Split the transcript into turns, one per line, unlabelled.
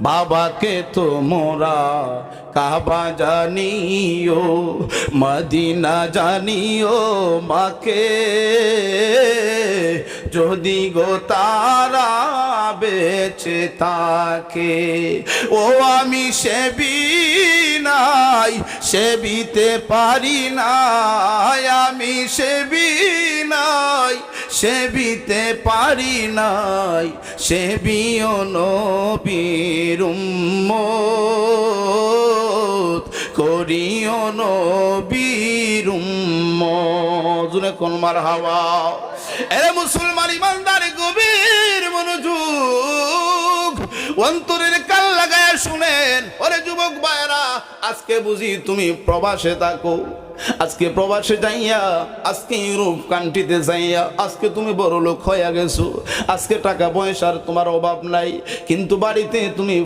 বাবাকে তোমরা কাবা জানিও, মদিনা জানিও মাকে, যদি গো তারা বেঁচে থাকে। ও আমি সেবি নাই, সেবিতে পারি নাই, আমি সেবি নাই, সেবিতে পারি নাই, সেবিও নবীর উম্মত, করিও নবীর উম্মত। জুনে কোন মারহাবা। এরে মুসলমান ইমানদার গভীর মনোযোগ, অন্তরের কান লাগায় শুনেন। ওরে যুবক ভাইরা, আজকে বুঝি তুমি প্রবাসে থাকো, আজকে প্রবাসে যাইয়া, আজকে ইউরোপ কান্ট্রিতে যাইয়া আজকে তুমি বড় লোক হইয়া গেছো, আজকে টাকা পয়সার তোমার অভাব নাই, কিন্তু বাড়িতে তুমি